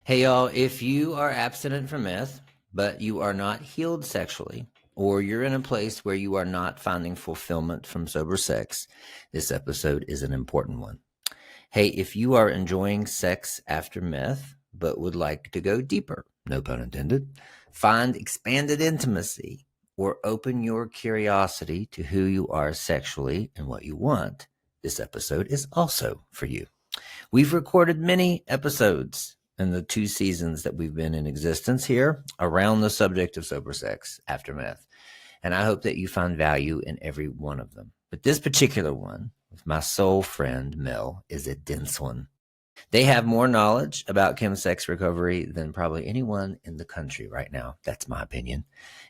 Hey, y'all, if you are abstinent from meth, but you are not healed sexually, or you're in a place where you are not finding fulfillment from sober sex, this episode is an important one. Hey, if you are enjoying sex after meth, but would like to go deeper, no pun intended, find expanded intimacy, or open your curiosity to who you are sexually and what you want, this episode is also for you. We've recorded many episodes in the 2 seasons that we've been in existence here around the subject of sober sex after meth. And I hope that you find value in every one of them. But this particular one, with my soul friend Mel, is a dense one. They have more knowledge about chem sex recovery than probably anyone in the country right now. That's my opinion.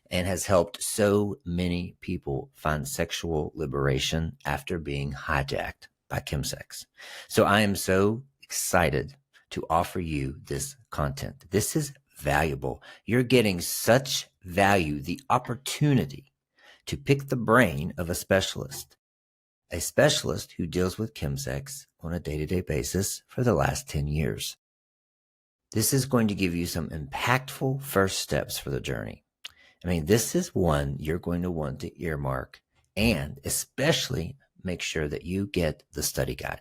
And has helped so many people find sexual liberation after being hijacked by chemsex. So I am so excited to offer you this content. This is valuable. You're getting such value, the opportunity to pick the brain of a specialist who deals with chemsex on a day-to-day basis for the last 10 years. This is going to give you some impactful first steps for the journey. I mean, this is one you're going to want to earmark, and especially make sure that you get the study guide.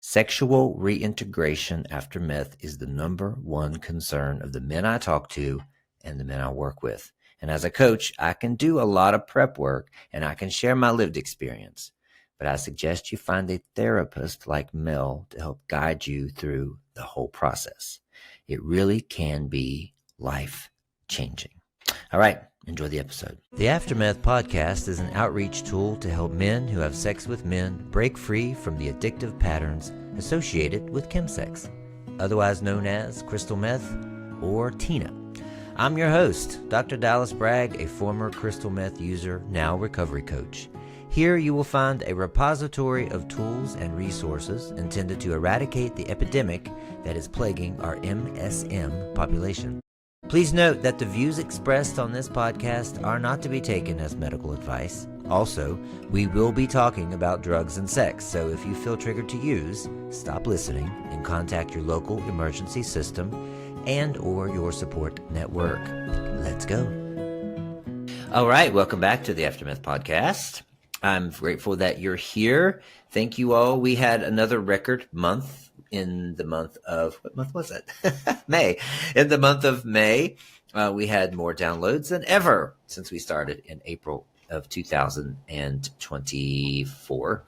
Sexual reintegration after meth is the number one concern of the men I talk to and the men I work with. And as a coach, I can do a lot of prep work and I can share my lived experience. But I suggest you find a therapist like Mel to help guide you through the whole process. It really can be life-changing. All right, enjoy the episode. The AfterMeth podcast is an outreach tool to help men who have sex with men break free from the addictive patterns associated with chemsex, otherwise known as crystal meth or TINA. I'm your host, Dr. Dallas Bragg, a former crystal meth user, now recovery coach. Here you will find a repository of tools and resources intended to eradicate the epidemic that is plaguing our MSM population. Please note that the views expressed on this podcast are not to be taken as medical advice. Also, we will be talking about drugs and sex, so if you feel triggered to use, stop listening and contact your local emergency system and or your support network. Let's go. All right, welcome back to the AfterMeth podcast. I'm grateful that you're here. Thank you all. We had another record month in the month of, what month was it? May. In the month of May, we had more downloads than ever since we started in April of 2024.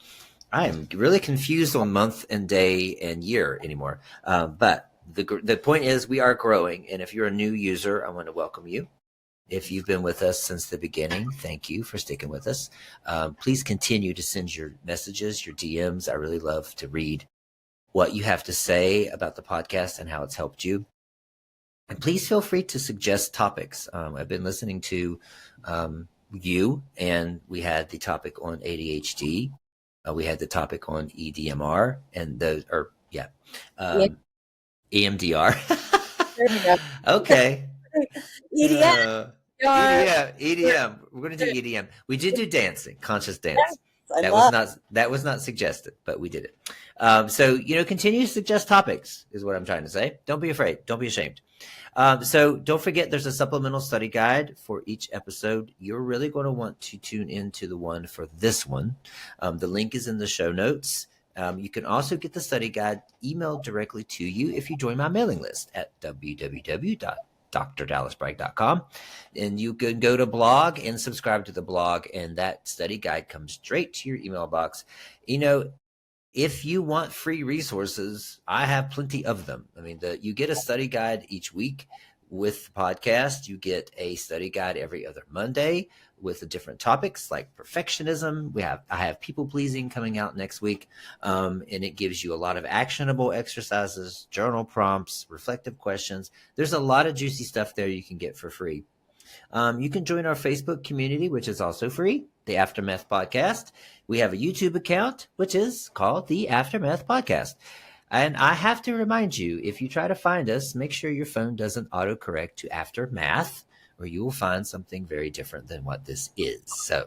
I am really confused on month and day and year anymore. But the point is we are growing. And if you're a new user, I want to welcome you. If you've been with us since the beginning, thank you for sticking with us. Please continue to send your messages, your DMs. I really love to read what you have to say about the podcast and how it's helped you. And please feel free to suggest topics. I've been listening to you, and we had the topic on ADHD. We had the topic on EDMR and EMDR. Okay. EDM. EDM. We're going to do EDM. We did do dancing, conscious dance. That was not suggested, but we did it. So, continue to suggest topics is what I'm trying to say. Don't be afraid. Don't be ashamed. So don't forget there's a supplemental study guide for each episode. You're really going to want to tune into the one for this one. The link is in the show notes. You can also get the study guide emailed directly to you if you join my mailing list at www.drdallasbragg.com. And you can go to blog and subscribe to the blog, and that study guide comes straight to your email box. If you want free resources, I have plenty of them. I mean, you get a study guide each week with the podcast. You get a study guide every other Monday with the different topics like perfectionism. I have people pleasing coming out next week. And it gives you a lot of actionable exercises, journal prompts, reflective questions. There's a lot of juicy stuff there you can get for free. You can join our Facebook community, which is also free, the AfterMeth Podcast. We have a YouTube account, which is called the AfterMeth Podcast. And I have to remind you, if you try to find us, make sure your phone doesn't autocorrect to AfterMath, or you will find something very different than what this is. So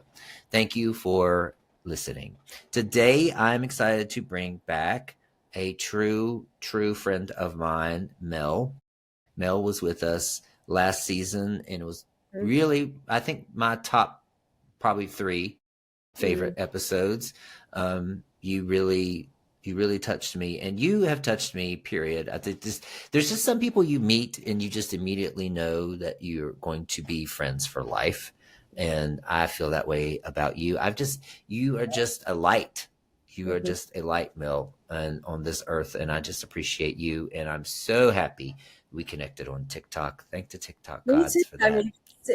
thank you for listening. Today, I'm excited to bring back a true friend of mine, Mel. Mel was with us last season, and it was really, I think, my top probably 3 favorite episodes. You really touched me, and you have touched me, period. I think there's just some people you meet and you just immediately know that you're going to be friends for life. And I feel that way about you. You are just a light. You are just a light, Mel, and on this earth. And I just appreciate you. And I'm so happy we connected on TikTok. Thank the TikTok gods for that. I mean,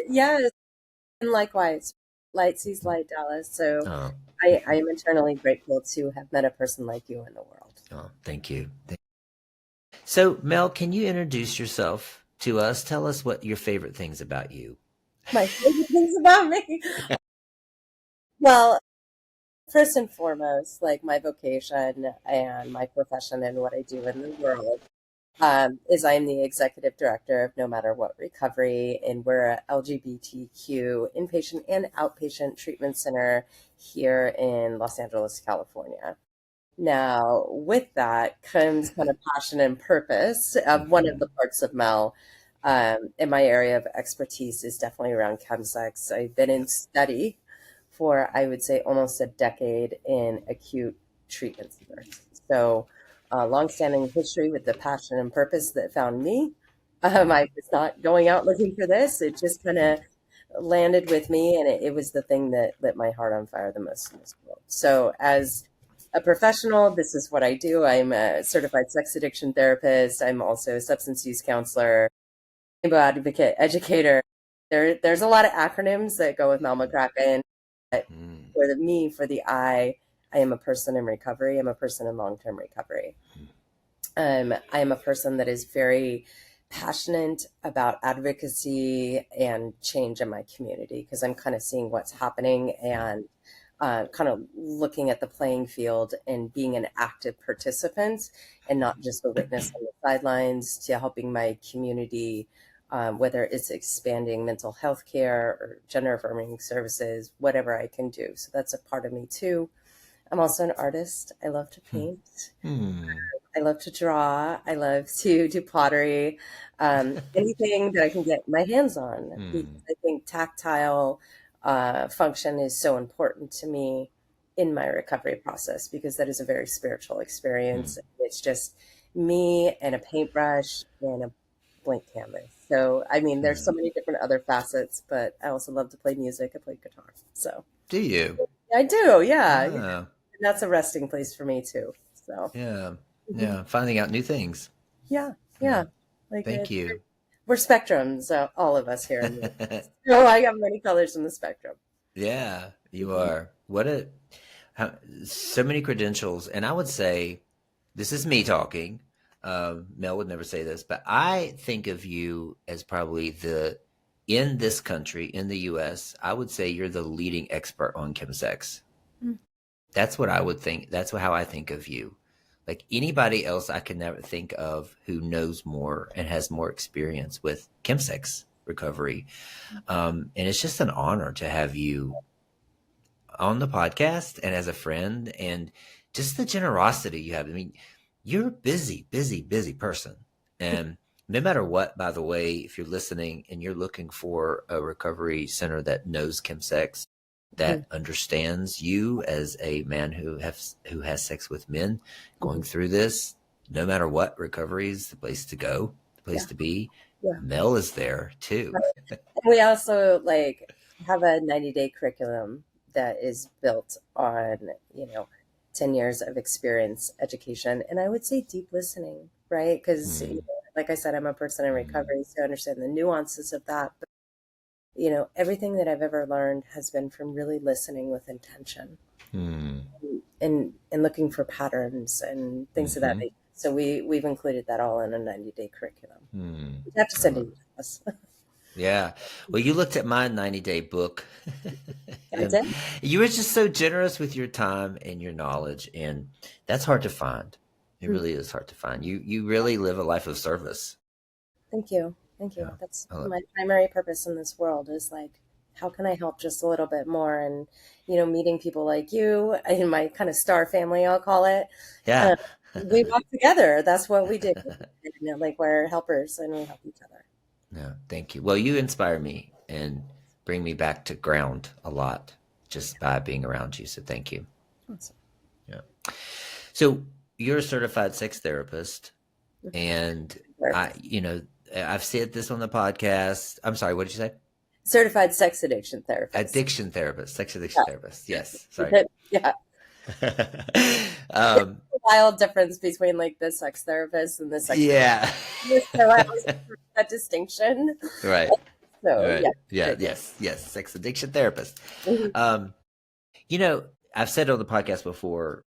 yeah, and likewise, light sees light, Dallas. So I am eternally grateful to have met a person like you in the world. Oh, thank you. So, Mel, can you introduce yourself to us? Tell us what your favorite things about you. My favorite things about me. Well, first and foremost, like my vocation and my profession and what I do in the world is I'm the executive director of No Matter What Recovery, and we're a LGBTQ inpatient and outpatient treatment center here in Los Angeles, California. Now, with that comes kind of passion and purpose. One of the parts of Mel in my area of expertise is definitely around chemsex. I've been in study for, I would say, almost a decade in acute treatment centers. So, longstanding history with the passion and purpose that found me. I was not going out looking for this. It just kind of landed with me, and it was the thing that lit my heart on fire the most in this world. So, as a professional, this is what I do. I'm a certified sex addiction therapist. I'm also a substance use counselor, rainbow advocate, educator. There's a lot of acronyms that go with Mell McCracken. But for the I am a person in recovery. I'm a person in long-term recovery. I am a person that is very passionate about advocacy and change in my community, because I'm kind of seeing what's happening and kind of looking at the playing field and being an active participant and not just a witness on the sidelines, to helping my community, whether it's expanding mental health care or gender affirming services, whatever I can do. So that's a part of me too. I'm also an artist. I love to paint. I love to draw. I love to do pottery. Anything that I can get my hands on. Because I think tactile function is so important to me in my recovery process, because that is a very spiritual experience. It's just me and a paintbrush and a blank canvas. So, I mean, there's so many different other facets, but I also love to play music. I play guitar. So, do you? I do. Yeah. And that's a resting place for me too. So, yeah. Finding out new things. Yeah. Like, thank you. We're spectrums, all of us here. So I got many colors in the spectrum. Yeah, you are. So many credentials. And I would say, this is me talking. Mel would never say this, but I think of you as probably in this country, in the US, I would say you're the leading expert on chemsex. That's what I would think. That's how I think of you. Like anybody else I can never think of who knows more and has more experience with chemsex recovery. And it's just an honor to have you on the podcast and as a friend, and just the generosity you have. I mean, you're a busy person. And no matter what, by the way, if you're listening and you're looking for a recovery center that knows chemsex, that understands you as a man who has sex with men going through this, no matter what, recovery is the place to go, the place to be. Mel is there too. We also have a 90-day curriculum that is built on, 10 years of experience, education, and I would say deep listening, right? Because, like I said, I'm a person in recovery, so I understand the nuances of that. But, everything that I've ever learned has been from really listening with intention and looking for patterns and things of that nature. So we've included that all in a 90-day curriculum. You have to send it to us. Yeah. Well, you looked at my 90-day book. I did. You were just so generous with your time and your knowledge, and that's hard to find. It really is hard to find. You really live a life of service. Thank you. Yeah. That's my primary purpose in this world, is how can I help just a little bit more? And, meeting people like you and my kind of star family, I'll call it. Yeah. we walk together. That's what we do. Like we're helpers and we help each other. No, thank you. Well, you inspire me and bring me back to ground a lot just by being around you. So thank you. Awesome. Yeah. So you're a certified sex therapist, and I've said this on the podcast. I'm sorry, what did you say? Certified sex addiction therapist. Addiction therapist, sex addiction therapist. Yes. Sorry. Yeah. There's a wild difference between like the sex therapist and the sex therapist. So I always make that distinction. Right. So right. yeah. Yes. Sex addiction therapist. Mm-hmm. I've said on the podcast before,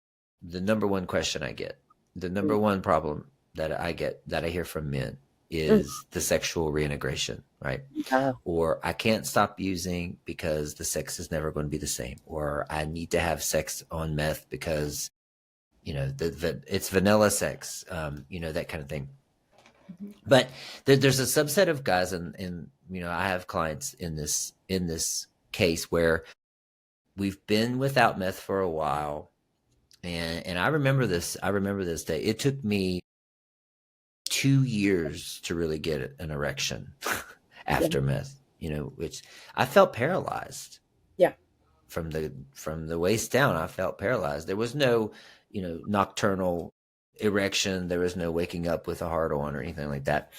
the number one question I get, the number one problem that I get, that I hear from men is the sexual reintegration, right? Or I can't stop using because the sex is never going to be the same. Or I need to have sex on meth because, it's vanilla sex, that kind of thing. But there's a subset of guys, and I have clients in this case where we've been without meth for a while, and I remember this day. It took me 2 years to really get an erection after meth, which I felt paralyzed. Yeah. From the waist down, I felt paralyzed. There was no, nocturnal erection. There was no waking up with a hard on or anything like that.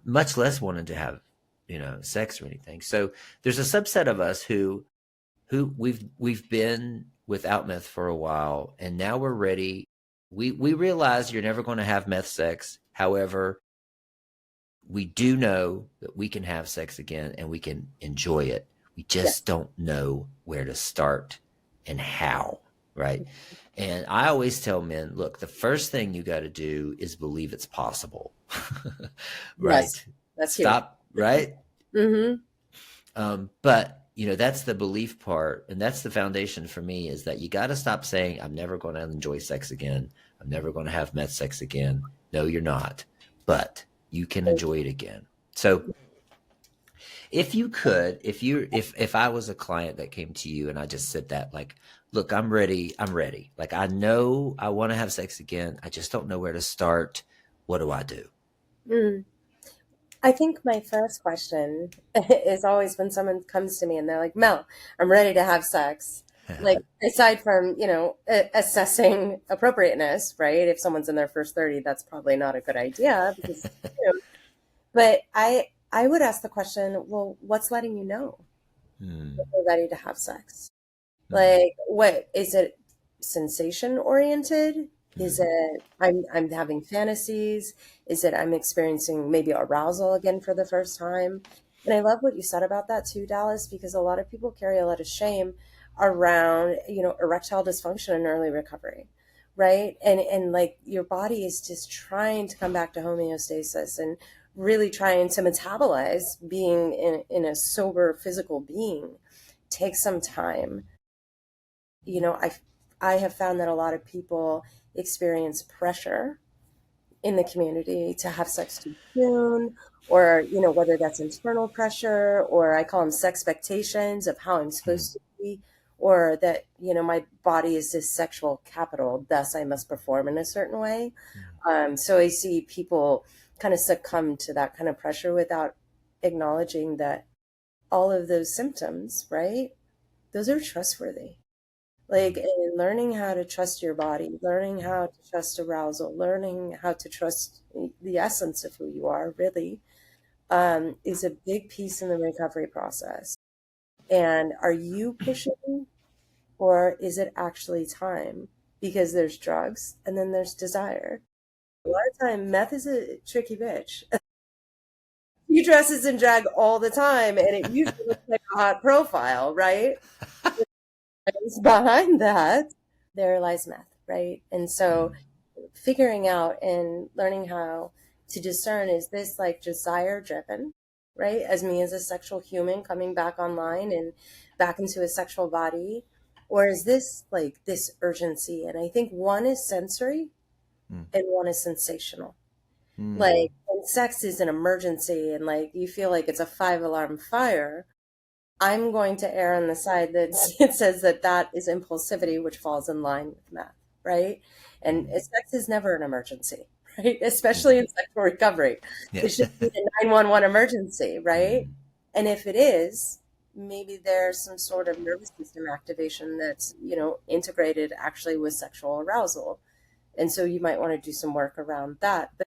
Much less wanting to have, sex or anything. So there's a subset of us who we've been without meth for a while, and now we're ready. We realize you're never going to have meth sex. However, we do know that we can have sex again and we can enjoy it. We just don't know where to start and how, right? And I always tell men, look, the first thing you got to do is believe it's possible, right? Yes, that's Stop, huge. right? Mm-hmm. But that's the belief part, and that's the foundation for me, is that you got to stop saying, I'm never going to enjoy sex again. I'm never going to have meth sex again. No, you're not, but you can enjoy it again. So if you could, if I was a client that came to you and I just said that, like, look, I'm ready. Like, I know I want to have sex again. I just don't know where to start. What do I do? I think my first question is always when someone comes to me and they're like, Mel, I'm ready to have sex. Like, aside from, assessing appropriateness, right? If someone's in their first 30, that's probably not a good idea. Because, but I would ask the question, well, what's letting you know that you're ready to have sex? Like, what is it? Sensation oriented? Is it I'm having fantasies? Is it I'm experiencing maybe arousal again for the first time? And I love what you said about that too, Dallas, because a lot of people carry a lot of shame around, erectile dysfunction in early recovery, right? And like your body is just trying to come back to homeostasis and really trying to metabolize being in a sober physical being takes some time. I have found that a lot of people experience pressure in the community to have sex too soon, or whether that's internal pressure, or I call them sex expectations of how I'm supposed to be, or that my body is this sexual capital, thus I must perform in a certain way. So I see people kind of succumb to that kind of pressure without acknowledging that all of those symptoms, right, those are trustworthy. Like, and learning how to trust your body, learning how to trust arousal, learning how to trust the essence of who you are, really, is a big piece in the recovery process. And are you pushing, or is it actually time? Because there's drugs and then there's desire. A lot of time, meth is a tricky bitch. He dresses in drag all the time, and it usually looks like a hot profile, right? Behind that, there lies meth, right? And so figuring out and learning how to discern, is this like desire driven, right? As me as a sexual human coming back online and back into a sexual body, or is this like this urgency? And I think one is sensory and one is sensational. Like, when sex is an emergency and like you feel like it's a 5 alarm fire, I'm going to err on the side that it says that is impulsivity, which falls in line with meth, right? And sex is never an emergency, right? Especially in sexual recovery. Yeah. It should be a 911 emergency, right? And if it is, maybe there's some sort of nervous system activation that's, integrated actually with sexual arousal. And so you might want to do some work around that. But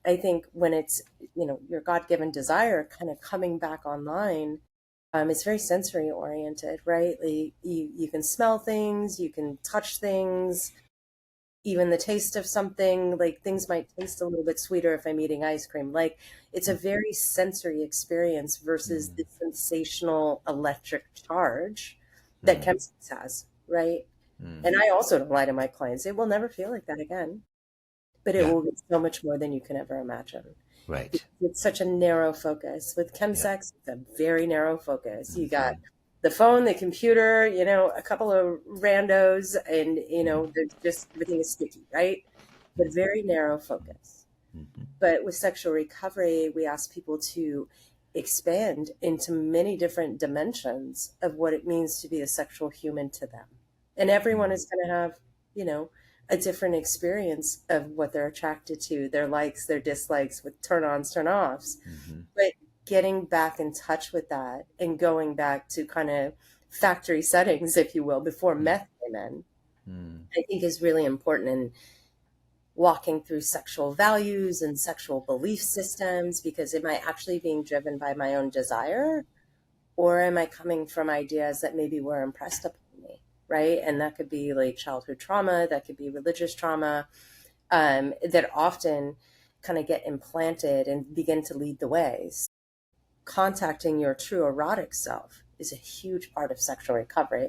I think when it's, your God-given desire kind of coming back online, it's very sensory oriented, right? Like you can smell things, you can touch things, even the taste of something, like things might taste a little bit sweeter if I'm eating ice cream. Like it's a very sensory experience versus the sensational electric charge that chemsex has, right? And I also don't lie to my clients. It will never feel like that again, but it Yeah. will be so much more than you can ever imagine. Right. It's such a narrow focus. With chemsex, it's a very narrow focus. You got the phone, the computer, a couple of randos, and there's just everything is sticky, right? But very narrow focus. But with sexual recovery, we ask people to expand into many different dimensions of what it means to be a sexual human to them. And everyone is going to have, a different experience of what they're attracted to, their likes, their dislikes, with turn-ons, turn-offs. But getting back in touch with that and going back to kind of factory settings, if you will, before meth came in, I think is really important in walking through sexual values and sexual belief systems, because am I actually being driven by my own desire, or am I coming from ideas that maybe were impressed upon me, right? And that could be like childhood trauma, that could be religious trauma, that often kind of get implanted and begin to lead the way. Contacting your true erotic self is a huge part of sexual recovery,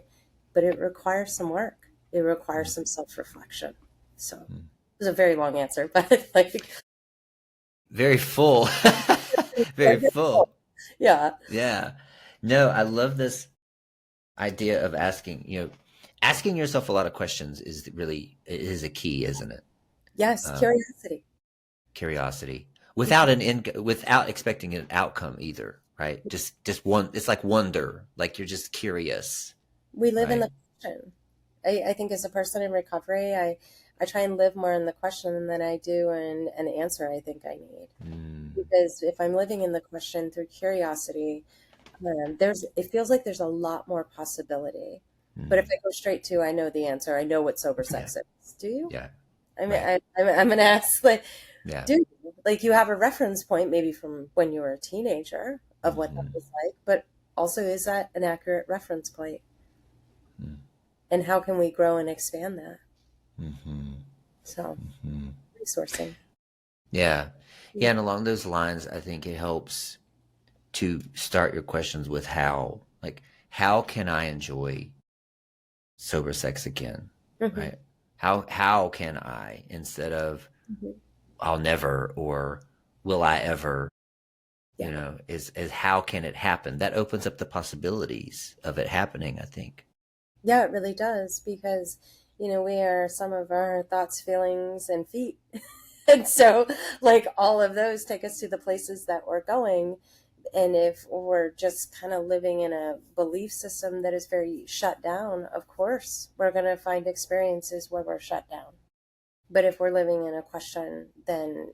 but it requires some work. It requires some self-reflection. So it was a very long answer, but Very full. Very full. Yeah. Yeah. No, I love this idea of asking yourself a lot of questions is a key, isn't it? Yes, curiosity. Curiosity without without expecting an outcome either, right? Just one. It's like wonder, like you're just curious. We live in right? the question. I think as a person in recovery, I try and live more in the question than I do in an answer I think I need. Because if I'm living in the question through curiosity, it feels like there's a lot more possibility. But if I go straight to, I know the answer, I know what sober sex is. Do you? Yeah. I mean, I'm going to ask, like, Yeah. do you? Like, you have a reference point maybe from when you were a teenager of what that was like, but also, is that an accurate reference point? And how can we grow and expand that? So, resourcing. Yeah. Yeah. And along those lines, I think it helps to start your questions with how. Like, how can I enjoy sober sex again? Right? How can I, instead of I'll never or will I ever, is how can it happen? That opens up the possibilities of it happening, I think. Yeah, it really does, because, we are some of our thoughts, feelings, and feet. And so, like, all of those take us to the places that we're going. And if we're just kind of living in a belief system that is very shut down, of course, we're going to find experiences where we're shut down. But if we're living in a question, then,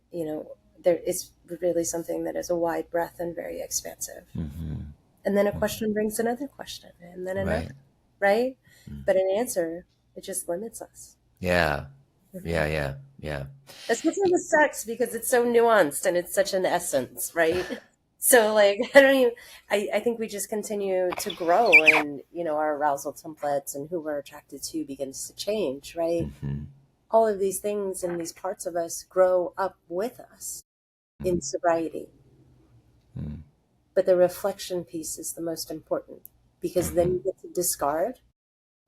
there is really something that is a wide breadth and very expansive. And then a question brings another question, and then another, right? But an answer, it just limits us. Yeah. Yeah. Especially with sex, because it's so nuanced and it's such an essence, right? So, like, I think we just continue to grow, and, our arousal templates and who we're attracted to begins to change, right? All of these things and these parts of us grow up with us in sobriety. But the reflection piece is the most important, because then you get to discard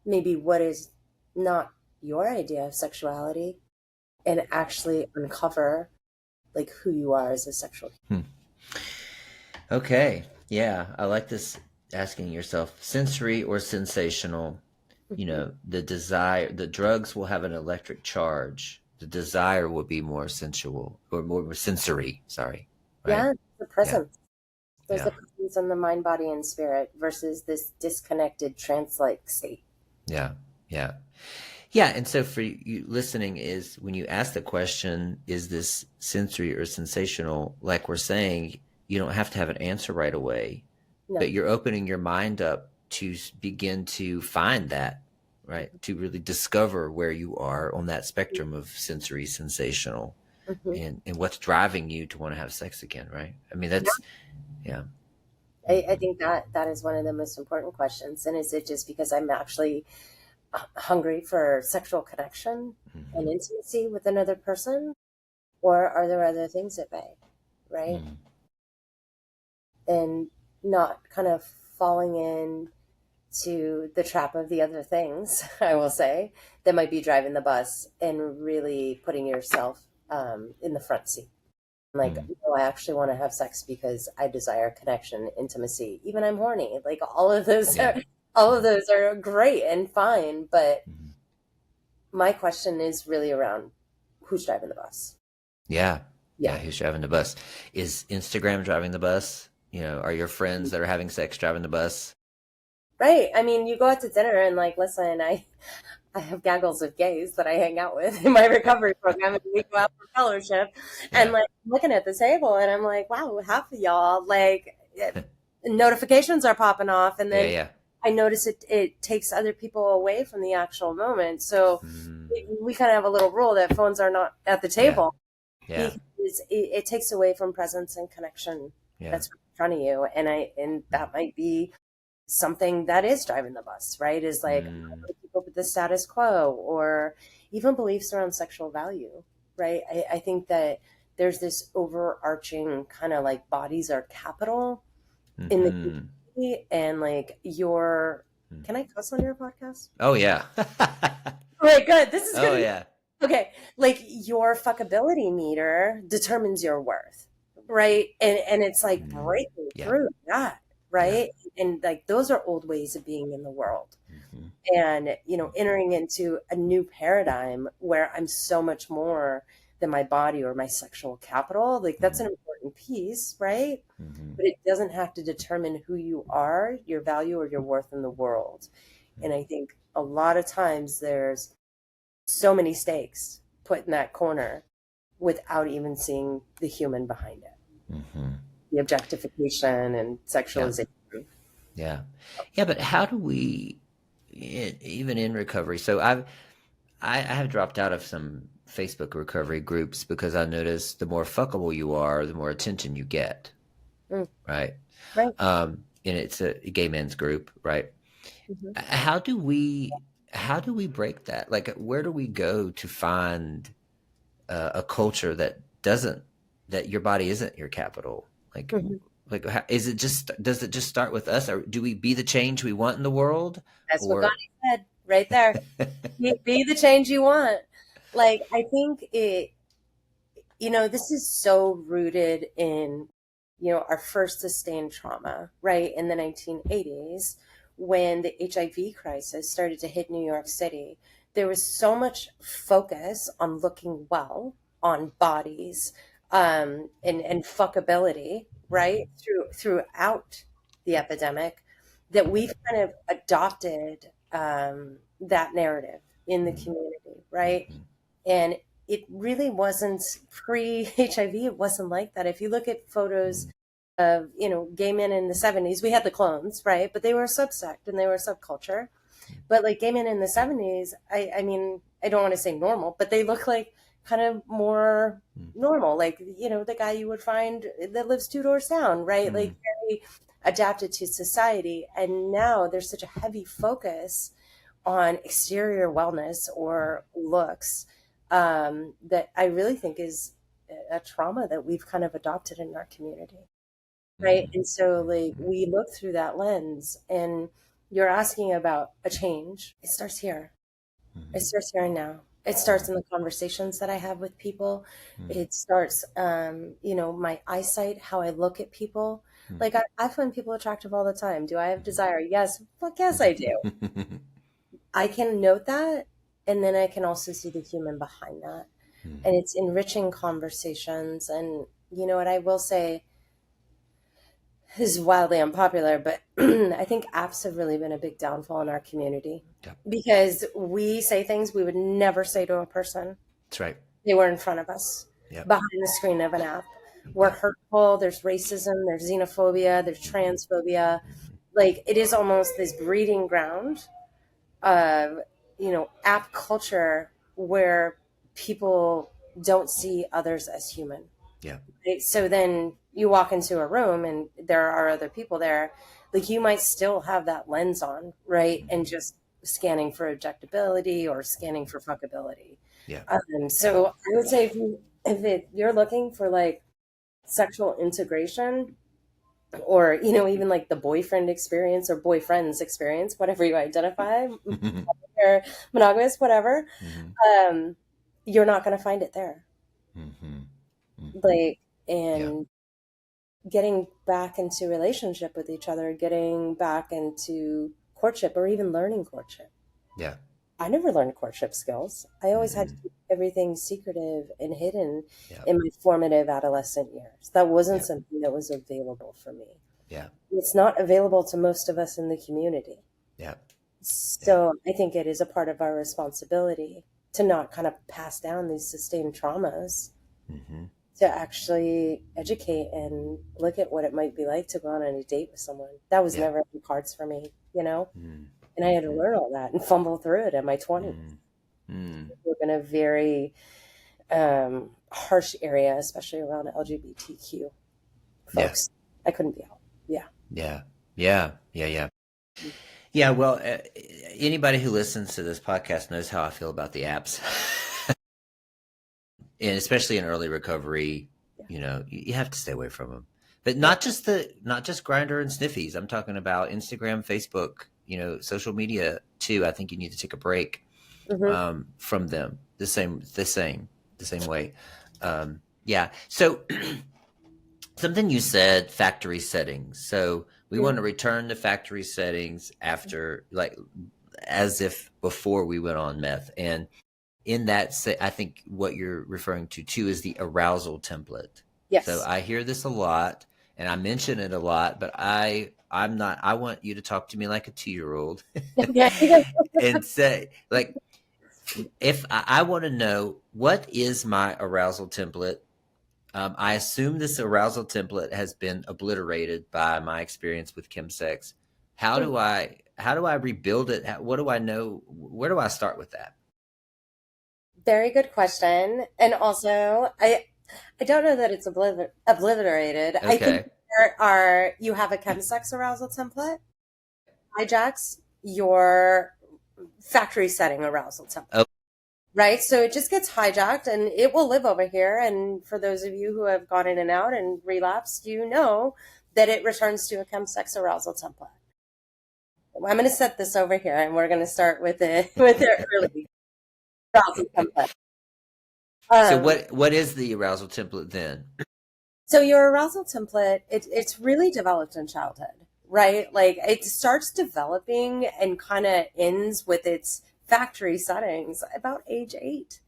maybe what is not your idea of sexuality and actually uncover, like, who you are as a sexual. Okay. Yeah. I like this, asking yourself, sensory or sensational. The desire, the drugs will have an electric charge. The desire will be more sensual or more sensory. Sorry. Right? Yeah, the presence. There's Yeah. the presence in the mind, body, and spirit versus this disconnected trance-like state. Yeah. Yeah, and so for you listening is when you ask the question, is this sensory or sensational? Like we're saying, you don't have to have an answer right away, No. but you're opening your mind up to begin to find that, right? To really discover where you are on that spectrum of sensory, sensational, Mm-hmm. and what's driving you to want to have sex again, right? I mean, Yeah. that's, yeah. I Hmm. think that is one of the most important questions. And is it just because I'm actually hungry for sexual connection and Hmm. intimacy with another person? Or are there other things at bay, right? Hmm. And not kind of falling in to the trap of the other things, I will say, that might be driving the bus and really putting yourself in the front seat. Like, Hmm. no, I actually want to have sex because I desire connection, intimacy. Even I'm horny. Like all of those, Yeah. all of Hmm. those are great and fine. But Hmm. my question is really around who's driving the bus. Yeah. Yeah. Yeah. Who's driving the bus? Is Instagram driving the bus? You know, are your friends that are having sex driving the bus? Right. I mean, you go out to dinner and like, listen, I have gaggles of gays that I hang out with in my recovery program, and we go out for fellowship. And Yeah. like looking at the table, and I'm like, wow, half of y'all like notifications are popping off, and Yeah. then Yeah. I notice it takes other people away from the actual moment. So Mm, we kind of have a little rule that phones are not at the yeah. table Yeah. because it takes away from presence and connection Yeah. that's in front of you, and that might be something that is driving the bus, right? Is like, I'm Mm, going to keep up with the status quo, or even beliefs around sexual value, right? I think that there's this overarching kind of like bodies are capital in the mm-hmm. community, and like your, Mm. can I cuss on your podcast? Oh yeah. All right, good. This is Oh good. yeah. Okay, like your fuckability meter determines your worth, right? And it's like Mm, breaking yeah. through that, Yeah. right? And like those are old ways of being in the world. Mm-hmm. And entering into a new paradigm where I'm so much more than my body or my sexual capital, like that's an important piece, right? Mm-hmm. But it doesn't have to determine who you are, your value, or your worth in the world. And I think a lot of times there's so many stakes put in that corner without even seeing the human behind it, Mm-hmm. the objectification and Yeah. sexualization. Yeah. Yeah. But how do we, even in recovery? So I have dropped out of some Facebook recovery groups because I noticed the more fuckable you are, the more attention you get. Mm, Right. right. And it's a gay men's group, right? Hmm. How do we break that? Like, where do we go to find a culture that doesn't that your body isn't your capital? Hmm. Like, is it just does it just start with us, or do we be the change we want in the world, That's what or Gandhi said right there. Be the change you want. Like, I think this is so rooted in, our first sustained trauma, right? In the 1980s, when the HIV crisis started to hit New York City, there was so much focus on looking well, on bodies, and fuckability, right? Throughout the epidemic, that we've kind of adopted that narrative in the community, right? And it really wasn't pre-HIV. It wasn't like that. If you look at photos of, gay men in the 70s, we had the clones, right? But they were a subsect and they were a subculture. But like gay men in the 70s, I mean, I don't want to say normal, but they look like kind of more normal, like, the guy you would find that lives two doors down, right? Like very adapted to society. And now there's such a heavy focus on exterior wellness or looks, that I really think is a trauma that we've kind of adopted in our community. Right. And so, like, we look through that lens, and you're asking about a change. It starts here. It starts here and now. It starts in the conversations that I have with people. It starts, my eyesight, how I look at people. Like, I find people attractive all the time. Do I have desire? Yes. Fuck yes, I do. I can note that, and then I can also see the human behind that. And it's enriching conversations. And you know what I will say, is wildly unpopular, but I think apps have really been a big downfall in our community Yeah. because we say things we would never say to a person. That's right. They were in front of us, Yep. behind the screen of an app. We're Yep. hurtful. There's racism. There's xenophobia. There's transphobia. Like it is almost this breeding ground of, app culture where people don't see others as human. Yeah. Right? So then you walk into a room and there are other people there. Like you might still have that lens on, right? And just scanning for objectability or scanning for fuckability. Yeah. So I would say if you're looking for like sexual integration or, even like the boyfriend experience or boyfriend's experience, whatever you identify, or monogamous, whatever, you're not going to find it there. Like, and getting back into relationship with each other, getting back into courtship or even learning courtship. Yeah. I never learned courtship skills. I always had to keep everything secretive and hidden in my formative adolescent years. That wasn't something that was available for me. Yeah. It's not available to most of us in the community. Yeah. So I think it is a part of our responsibility to not kind of pass down these sustained traumas, to actually educate and look at what it might be like to go on a date with someone. That was never in the cards for me, And I had to learn all that and fumble through it in my 20s. We're in a very harsh area, especially around LGBTQ folks. I couldn't be out. Yeah. Well, anybody who listens to this podcast knows how I feel about the apps. And especially in early recovery, you have to stay away from them. But not just Grindr and Sniffies. I'm talking about Instagram, Facebook, social media too. I think you need to take a break from them the same way. So something you said, factory settings. So we want to return to factory settings after, like, as if before we went on meth. And in that, I think what you're referring to too is the arousal template. Yes. So I hear this a lot and I mention it a lot, but I want you to talk to me like a 2-year-old and say, like, if I want to know what is my arousal template. I assume this arousal template has been obliterated by my experience with chemsex. How do I rebuild it? What do I know? Where do I start with that? Very good question. And also, I don't know that it's obliterated. Okay. I think you have a chemsex arousal template, hijacks your factory setting arousal template. Oh. Right? So it just gets hijacked and it will live over here. And for those of you who have gone in and out and relapsed, you know that it returns to a chemsex arousal template. I'm going to set this over here and we're going to start with the early arousal template. So what is the arousal template then? So your arousal template, it's really developed in childhood, right? Like it starts developing and kind of ends with its factory settings about age 8,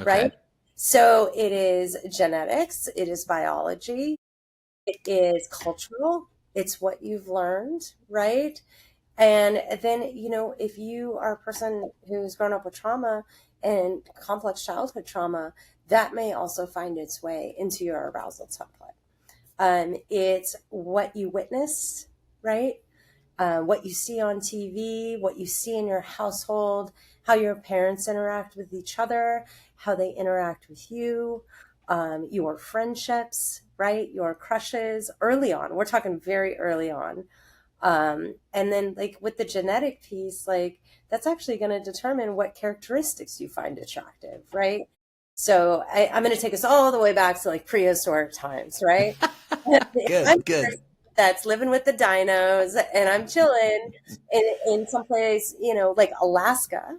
right? So it is genetics, it is biology, it is cultural, it's what you've learned, right? And then, if you are a person who's grown up with trauma and complex childhood trauma, that may also find its way into your arousal template. It's what you witness, right? What you see on TV, what you see in your household, how your parents interact with each other, how they interact with you, your friendships, right? Your crushes early on. We're talking very early on. And then like with the genetic piece, like that's actually going to determine what characteristics you find attractive, right? So I'm going to take us all the way back to like prehistoric times, right? Good. That's living with the dinos and I'm chilling in some place, like Alaska.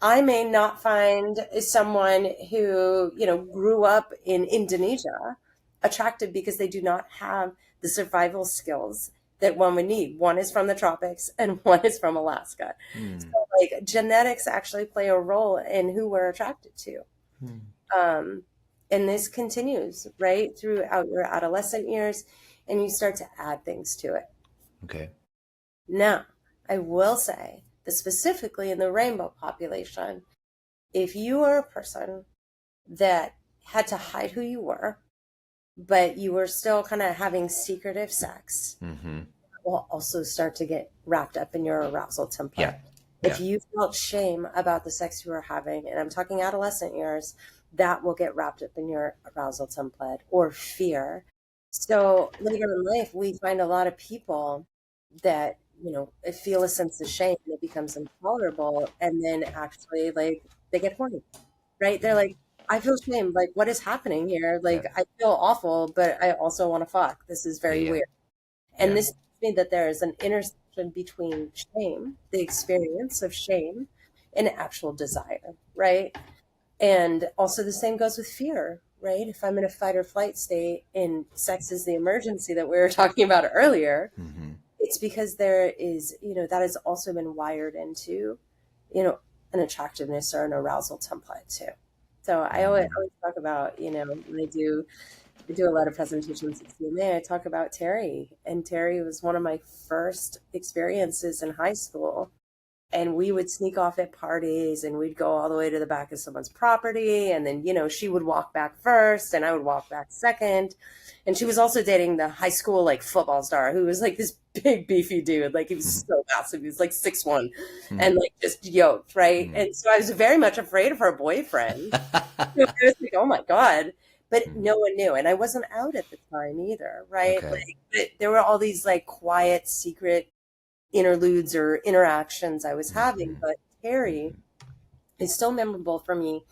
I may not find someone who, grew up in Indonesia attractive because they do not have the survival skills that one would need. One is from the tropics and one is from Alaska. So like genetics actually play a role in who we're attracted to. And this continues right throughout your adolescent years and you start to add things to it. Okay. Now, I will say that specifically in the rainbow population, if you are a person that had to hide who you were, but you were still kind of having secretive sex, will also start to get wrapped up in your arousal template. Yeah. If you felt shame about the sex you were having, and I'm talking adolescent years, that will get wrapped up in your arousal template, or fear. So later in life, we find a lot of people that, feel a sense of shame and it becomes intolerable. And then actually, like, they get horny, right? They're like, I feel shame. Like, what is happening here? Like, Yeah. I feel awful, but I also want to fuck. This is very Yeah. weird. And Yeah. this tells me that there is an intersection between shame, the experience of shame, and actual desire, right? And also the same goes with fear, right? If I'm in a fight or flight state and sex is the emergency that we were talking about earlier, it's because there is, that has also been wired into, an attractiveness or an arousal template too. So I always talk about, when I do a lot of presentations at CMA, I talk about Terry. And Terry was one of my first experiences in high school. And we would sneak off at parties and we'd go all the way to the back of someone's property. And then, she would walk back first and I would walk back second. And she was also dating the high school, like, football star who was like this big beefy dude. Like, he was so massive. He was like 6'1" and like just yoked. Right. And so I was very much afraid of her boyfriend. I was like, oh my God. But no one knew. And I wasn't out at the time either. Right. Okay. Like, there were all these like quiet, secret interludes or interactions I was having. But Terry is still memorable for me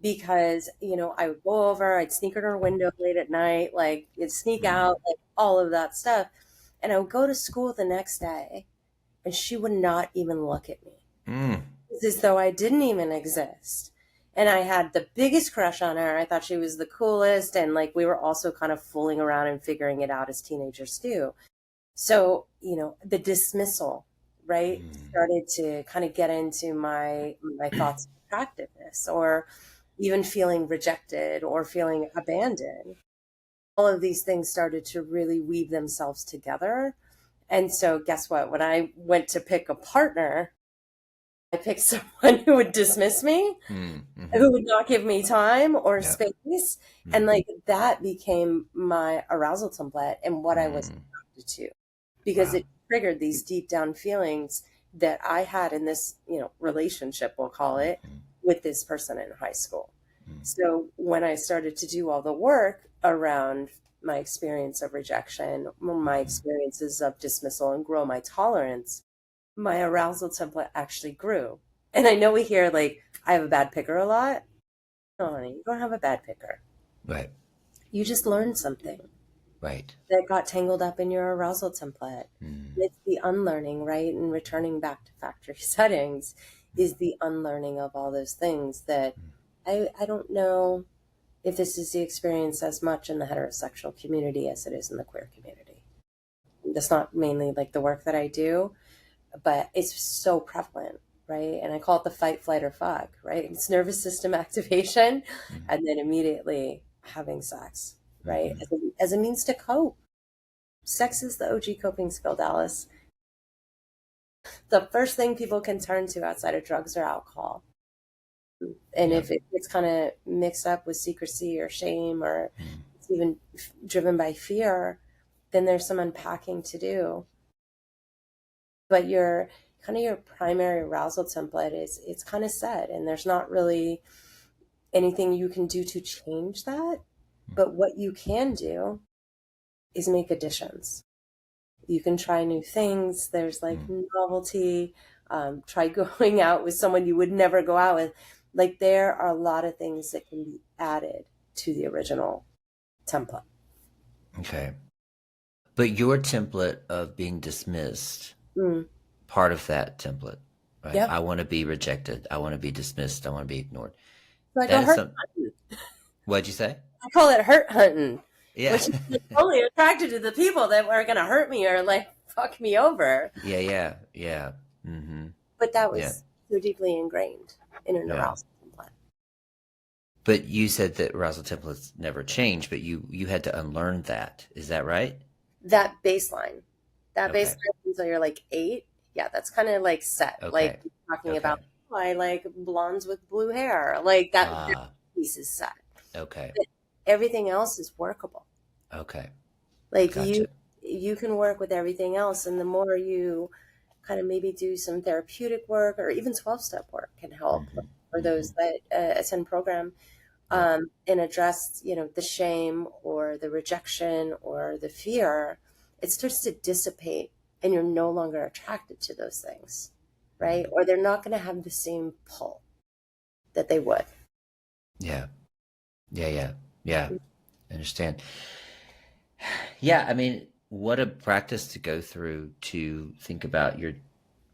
because, I would go over, I'd sneak in her window late at night, like, you'd sneak out, like, all of that stuff. And I would go to school the next day and she would not even look at me. It's as though I didn't even exist. And I had the biggest crush on her. I thought she was the coolest. And like, we were also kind of fooling around and figuring it out as teenagers do. So, the dismissal, right, started to kind of get into my thoughts of attractiveness, or even feeling rejected or feeling abandoned. All of these things started to really weave themselves together. And so guess what? When I went to pick a partner, I picked someone who would dismiss me, who would not give me time or space. And like, that became my arousal template and what I was attracted to, because it triggered these deep down feelings that I had in this, relationship, we'll call it, with this person in high school. So when I started to do all the work around my experience of rejection, my experiences of dismissal, and grow my tolerance, my arousal template actually grew. And I know we hear like, I have a bad picker a lot. No, honey, you don't have a bad picker. Right. You just learned something. Right. That got tangled up in your arousal template. It's the unlearning, right? And returning back to factory settings is the unlearning of all those things that I don't know if this is the experience as much in the heterosexual community as it is in the queer community. That's not mainly like the work that I do, but it's so prevalent, right? And I call it the fight, flight, or fuck, right? It's nervous system activation and then immediately having sex, right? As a means to cope. Sex is the OG coping skill, Dallas. The first thing people can turn to outside of drugs or alcohol. And if it gets kind of mixed up with secrecy or shame, or it's even driven by fear, then there's some unpacking to do. But your primary arousal template it's kind of set, and there's not really anything you can do to change that. But what you can do is make additions. You can try new things. There's like novelty. Try going out with someone you would never go out with. Like, there are a lot of things that can be added to the original template. Okay. But your template of being dismissed, part of that template, right? Yep. I want to be rejected. I want to be dismissed. I want to be ignored. So I go hurt hunting. What'd you say? I call it hurt hunting. Yeah. Which is only attracted to the people that are going to hurt me or like fuck me over. Yeah. But that was so deeply ingrained in an arousal template. But you said that arousal templates never change, but you had to unlearn that. Is that right? that baseline, Okay. until you're like 8, yeah, that's kind of like set. Like Okay. talking Okay. about, oh, I like blondes with blue hair. Like that Ah, piece is set. okay. But everything else is workable. Okay. Like Gotcha. you can work with everything else, and the more you kind of maybe do some therapeutic work or even 12-step work can help for Mm-hmm. those that attend program, Yeah. and address, the shame or the rejection or the fear. It starts to dissipate, and you're no longer attracted to those things, right? Mm. Or they're not going to have the same pull that they would. Yeah. Yeah. Yeah. Yeah. I understand. Yeah. I mean, what a practice to go through to think about your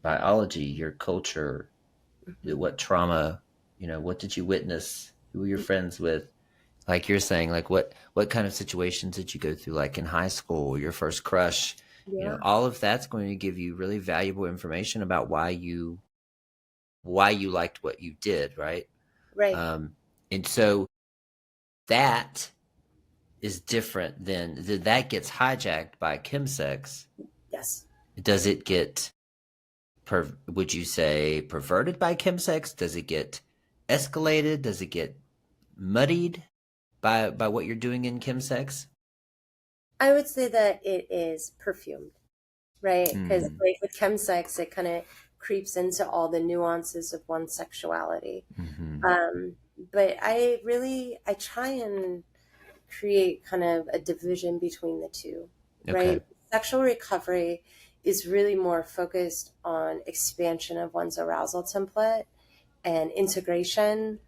biology, your culture, Mhm. what trauma, what did you witness? Who were your friends with? Like you're saying, like what kind of situations did you go through, like in high school, your first crush? Yeah, All of that's going to give you really valuable information about why you liked what you did, right? right. And so that is different than that gets hijacked by chemsex. Yes. Does it get would you say perverted by chemsex? Does it get escalated? Does it get muddied by what you're doing in chemsex? I would say that it is perfumed, right? Because Mm, like with chemsex, it kind of creeps into all the nuances of one's sexuality. hmm. Um, but I try and create kind of a division between the two, Okay. right? Sexual recovery is really more focused on expansion of one's arousal template and integration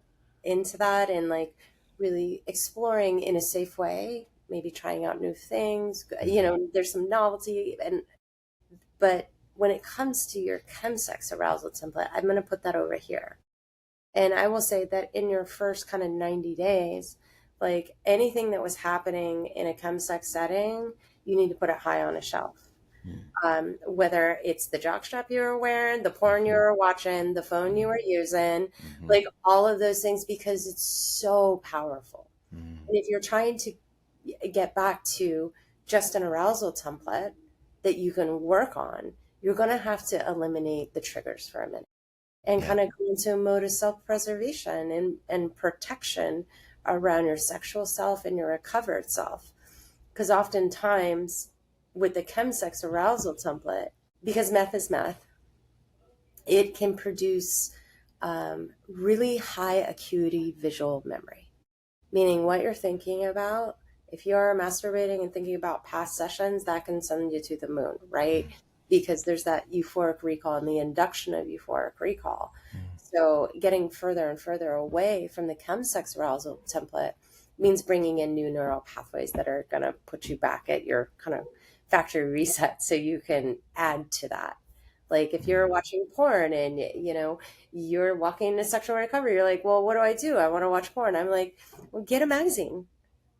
into that, and like really exploring in a safe way, maybe trying out new things. Hmm. There's some novelty, but when it comes to your chemsex arousal template, I'm going to put that over here. And I will say that in your first kind of 90 days, like anything that was happening in a chemsex setting, you need to put it high on a shelf. Whether it's the jockstrap you were wearing, the porn you Hmm. were watching, the phone you were using, Hmm. like all of those things, because it's so powerful. Hmm. And if you're trying to get back to just an arousal template that you can work on, you're going to have to eliminate the triggers for a minute and Yeah. kind of go into a mode of self-preservation and protection around your sexual self and your recovered self. Because oftentimes with the chemsex arousal template, because meth is meth, it can produce really high acuity visual memory, meaning what you're thinking about. If you're masturbating and thinking about past sessions, that can send you to the moon, right? Because there's that euphoric recall and the induction of euphoric recall. So getting further and further away from the chemsex arousal template means bringing in new neural pathways that are going to put you back at your kind of factory reset so you can add to that. Like if you're watching porn and you're walking into sexual recovery, you're like, well, what do? I want to watch porn. I'm like, well, get a magazine,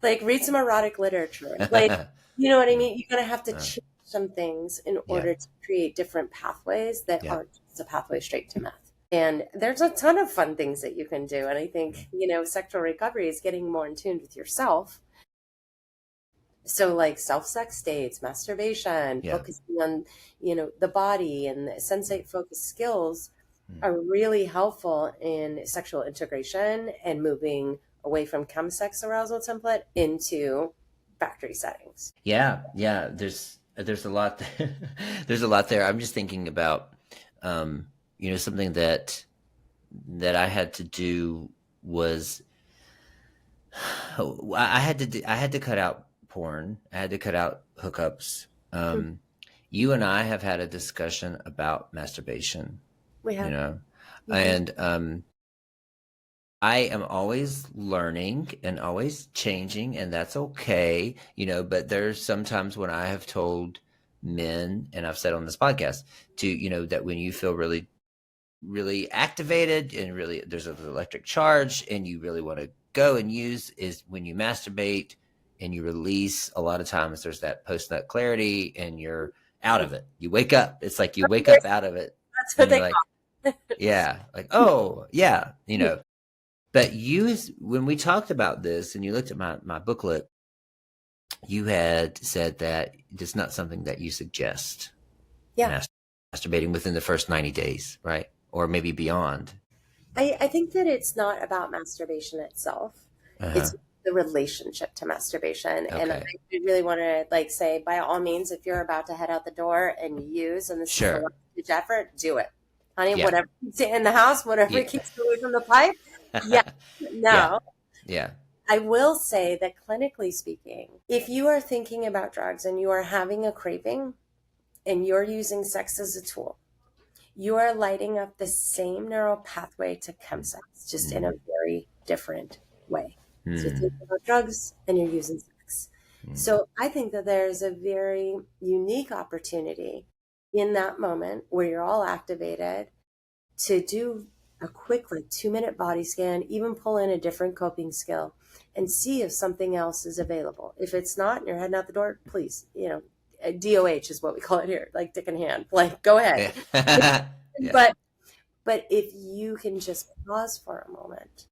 like read some erotic literature. Like, you know what I mean? You're going to have to change some things in Yeah. order to create different pathways that Yeah. aren't just a pathway straight to meth. And there's a ton of fun things that you can do. And I think, sexual recovery is getting more in tune with yourself. So like self-sex states, masturbation, Yeah. focusing on, the body and the sensate focused skills Mm. are really helpful in sexual integration and moving away from chemsex arousal template into factory settings. Yeah. Yeah. There's a lot there. There's a lot there. I'm just thinking about something that I had to do was I had to cut out porn. I had to cut out hookups. Hmm. You and I have had a discussion about masturbation, We you have. know, Hmm. and I am always learning and always changing, and that's okay, but there's sometimes when I have told men, and I've said on this podcast to, that when you feel really, really activated and really there's an electric charge and you really want to go and use is when you masturbate and you release. A lot of times there's that post nut clarity and you're out of it. You wake up. It's like you wake up out of it That's what and you're they like, call yeah, like, oh, yeah, it. But when we talked about this and you looked at my booklet, you had said that it's not something that you suggest. Yeah. Masturbating within the first 90 days, right? Or maybe beyond. I think that it's not about masturbation itself. Uh-huh. It's the relationship to masturbation. And I Okay. really want to like say, by all means, if you're about to head out the door and you use, and this is the Sure. last ditch effort, do it. Honey, Yeah. whatever keeps you in the house, whatever Yeah. keeps you away from the pipe. Yeah. Yeah. No. Yeah. I will say that clinically speaking, if you are thinking about drugs and you are having a craving and you're using sex as a tool, you are lighting up the same neural pathway to chemsex, just in a very different way. So you're thinking about drugs and you're using sex. So I think that there's a very unique opportunity in that moment where you're all activated to do a quick, like 2-minute body scan, even pull in a different coping skill and see if something else is available. If it's not and you're heading out the door, please, DOH is what we call it here, like dick in hand, like go ahead. Yeah. But if you can just pause for a moment,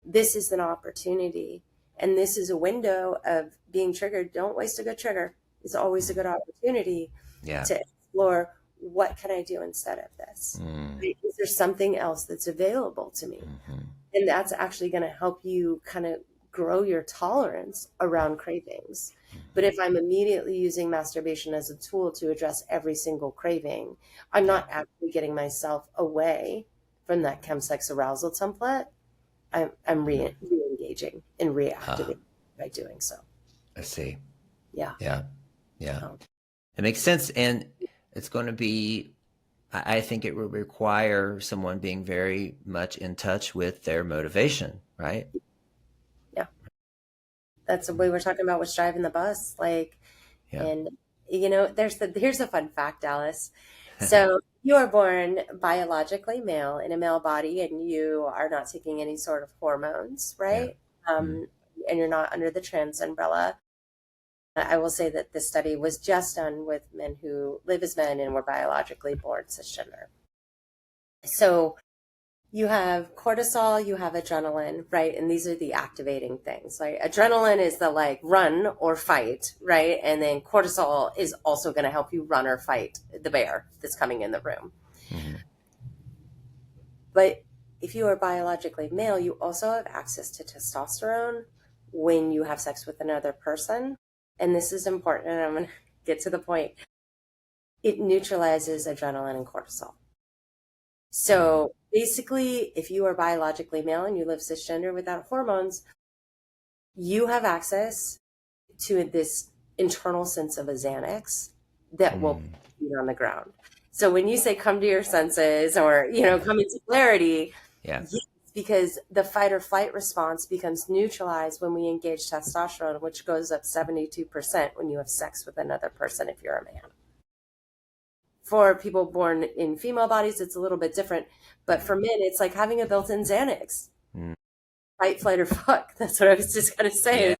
this is an opportunity, and this is a window of being triggered. Don't waste a good trigger. It's always a good opportunity Yeah. to explore, what can I do instead of this? Right? Is there something else that's available to me? And that's actually going to help you kind of grow your tolerance around cravings. But if I'm immediately using masturbation as a tool to address every single craving, I'm not actually getting myself away from that chemsex arousal template. I'm re-engaging and reactivating by doing so. I see. Yeah. Yeah. Yeah. It makes sense. And it's going to be, I think it will require someone being very much in touch with their motivation, right? Yeah. That's what we were talking about with driving the bus. Like, and here's a fun fact, Alice. So you are born biologically male in a male body, and you are not taking any sort of hormones, right? And you're not under the trans umbrella. I will say that this study was just done with men who live as men and were biologically born cisgender. So you have cortisol, you have adrenaline, right? And these are the activating things. Like adrenaline is the like run or fight, right? And then cortisol is also going to help you run or fight the bear that's coming in the room. But if you are biologically male, you also have access to testosterone when you have sex with another person. And this is important, and I'm going to get to the point. It neutralizes adrenaline and cortisol. So basically, if you are biologically male and you live cisgender without hormones, you have access to this internal sense of a Xanax that will put you on the ground. So when you say come to your senses or, come into clarity, yes, because the fight or flight response becomes neutralized when we engage testosterone, which goes up 72% when you have sex with another person if you're a man. For people born in female bodies, it's a little bit different. But for men, it's like having a built-in Xanax. Fight, flight, or fuck. That's what I was just going to say. Yeah.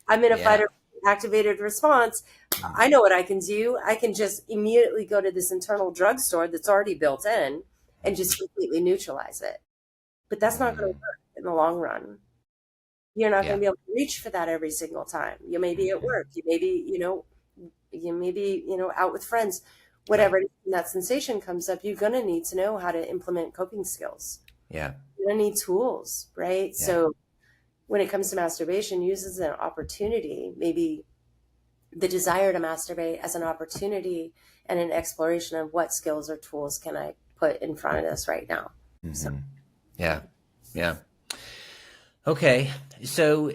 I'm in a fight or activated response. I know what I can do. I can just immediately go to this internal drugstore that's already built in and just completely neutralize it. But that's not going to work in the long run. You're not going to be able to reach for that every single time. You may be at work. You may be, out with friends. Whatever that sensation comes up, you're going to need to know how to implement coping skills. Yeah. You're going to need tools, right? Yeah. So when it comes to masturbation, use as an opportunity, maybe the desire to masturbate as an opportunity and an exploration of what skills or tools can I put in front of us right now. So. Yeah. Yeah. Okay. So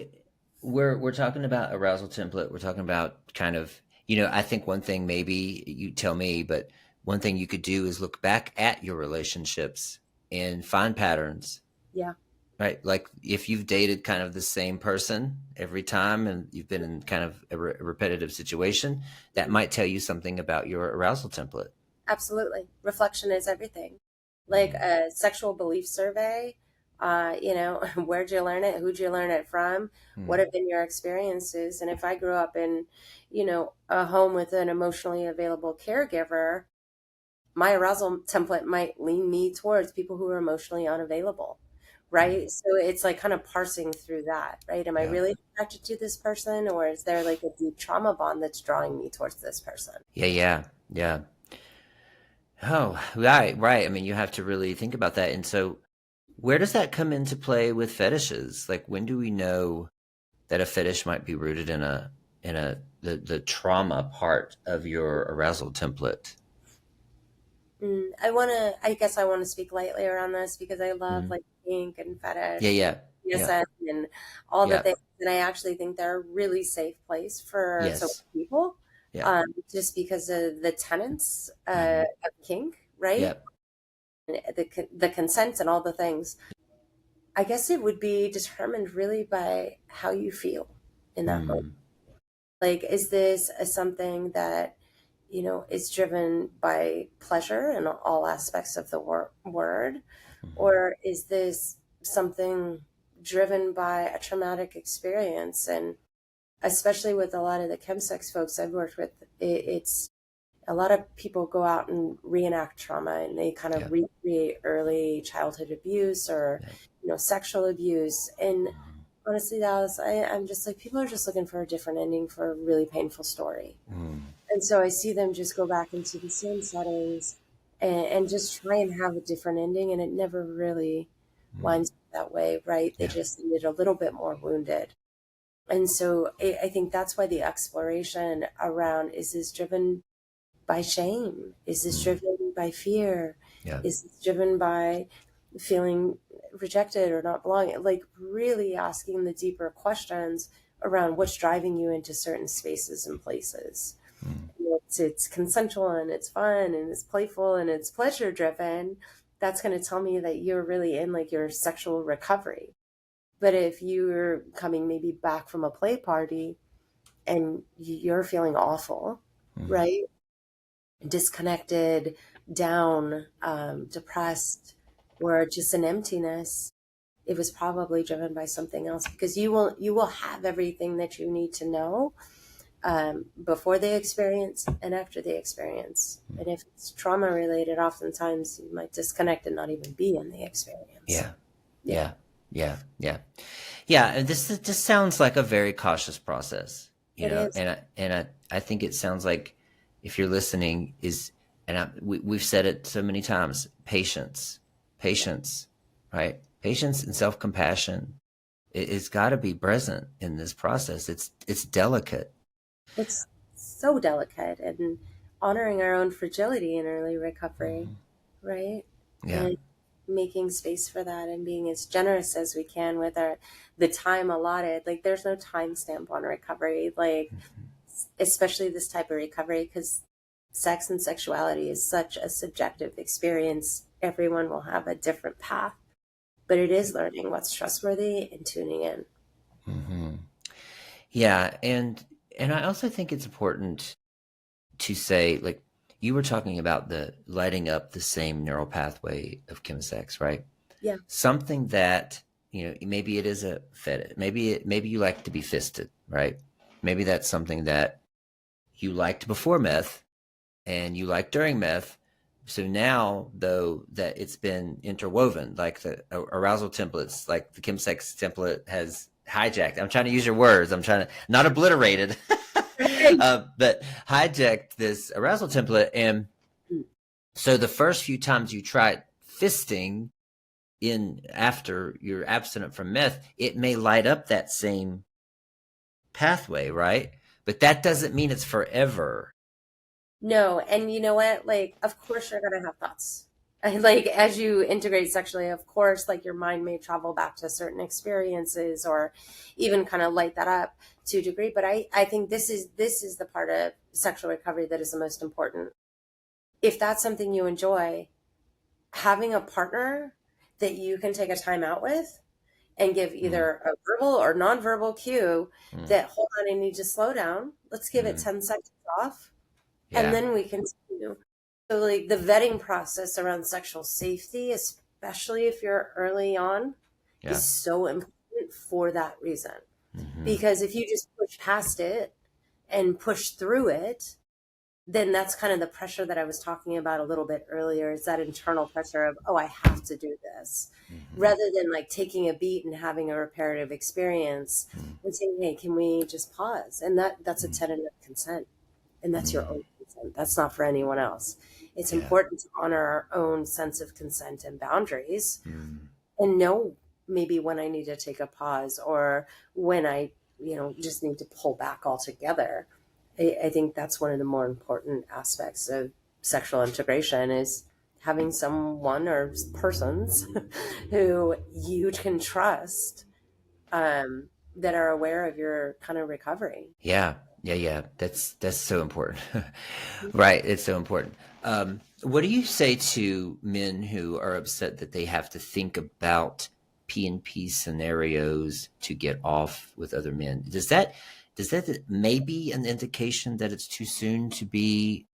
we're talking about arousal template. We're talking about kind of, I think one thing, maybe you tell me, but one thing you could do is look back at your relationships and find patterns. Yeah. Right. Like if you've dated kind of the same person every time and you've been in kind of a repetitive situation, that might tell you something about your arousal template. Absolutely. Reflection is everything. Like a sexual belief survey, where'd you learn it? Who'd you learn it from? What have been your experiences? And if I grew up in, a home with an emotionally available caregiver, my arousal template might lean me towards people who are emotionally unavailable. right? So it's like kind of parsing through that, right? Am I Yeah. really attracted to this person, or is there like a deep trauma bond that's drawing me towards this person? Yeah. Yeah. Yeah. Oh, right. Right. I mean, you have to really think about that. And so, where does that come into play with fetishes? Like, when do we know that a fetish might be rooted in the trauma part of your arousal template? I guess I want to speak lightly around this because I love Mm. like kink and Yeah. fetish and Yeah. Yeah. BDSM and all the Yeah. things. And I actually think they're a really safe place for so Yes. many people, Yeah. just because of the tenets Hmm. of kink, right? Yeah. The consent and all the things. I guess it would be determined really by how you feel in that moment. Mm. Like, is this something that, is driven by pleasure in all aspects of the word? Hmm. Or is this something driven by a traumatic experience? And especially with a lot of the chemsex folks I've worked with, it's a lot of people go out and reenact trauma and they kind of Yeah. recreate early childhood abuse or, Yeah. sexual abuse. And Mhm. honestly, Dallas, I'm just like, people are just looking for a different ending for a really painful story. Mm. And so I see them just go back into the same settings and just try and have a different ending. And it never really Mm. winds up that way, right? They Yeah. just ended a little bit more wounded. And so I think that's why the exploration around, is this driven by shame? Is this Mm. driven by fear? Yeah. Is this driven by feeling rejected or not belonging? Like really asking the deeper questions around what's driving you into certain spaces and places. Mm. It's consensual and it's fun and it's playful and it's pleasure driven. That's going to tell me that you're really in like your sexual recovery. But if you're coming maybe back from a play party and you're feeling awful, Mm. right? Disconnected, down, depressed, or just an emptiness, it was probably driven by something else, because you will have everything that you need to know before the experience and after the experience. And if it's trauma related, oftentimes you might disconnect and not even be in the experience. Yeah. Yeah, Yeah. Yeah. Yeah. Yeah. And this just sounds like a very cautious process, it is. I think it sounds like, if you're listening, we've said it so many times, patience, right? Patience and self-compassion. It's got to be present in this process. It's delicate. It's so delicate, and honoring our own fragility in early recovery, Hmm. right? Yeah. And making space for that and being as generous as we can with the time allotted. Like there's no time stamp on recovery, like especially this type of recovery, because sex and sexuality is such a subjective experience. Everyone will have a different path, but it is learning what's trustworthy and tuning in. Hmm. Yeah. And I also think it's important to say, like, you were talking about the lighting up the same neural pathway of chemsex, right? Yeah. Something that, maybe it is a fetish. Maybe you like to be fisted, right? Maybe that's something that you liked before meth and you like during meth. So now, though, that it's been interwoven, like the arousal templates, like the chemsex template has hijacked. I'm trying to use your words. I'm trying to not obliterated, but hijacked this arousal template. And so the first few times you tried fisting in after you're abstinent from meth, it may light up that same pathway, right? But that doesn't mean it's forever. No, and you know what? Like, of course you're gonna have thoughts. And like as you integrate sexually, of course, like your mind may travel back to certain experiences or even kind of light that up to a degree. But I think this is the part of sexual recovery that is the most important. If that's something you enjoy, having a partner that you can take a time out with and give Mm, either a verbal or nonverbal cue mm, that, hold on, I need to slow down. Let's give it mm. 10 seconds off and Yeah, then we continue. So, like the vetting process around sexual safety, especially if you're early on, yeah. is so important for that reason. Hmm. Because if you just push past it and push through it, then that's kind of the pressure that I was talking about a little bit earlier, is that internal pressure of, oh, I have to do this, rather than like taking a beat and having a reparative experience and saying, hey, can we just pause? And that's a tenet of consent. And that's your own consent. That's not for anyone else. It's important to honor our own sense of consent and boundaries and know maybe when I need to take a pause or when I, just need to pull back altogether. I think that's one of the more important aspects of sexual integration, is having someone or persons who you can trust, that are aware of your kind of recovery. Yeah. That's so important. Right. It's so important. What do you say to men who are upset that they have to think about P&P scenarios to get off with other men? Does that maybe an indication that it's too soon to be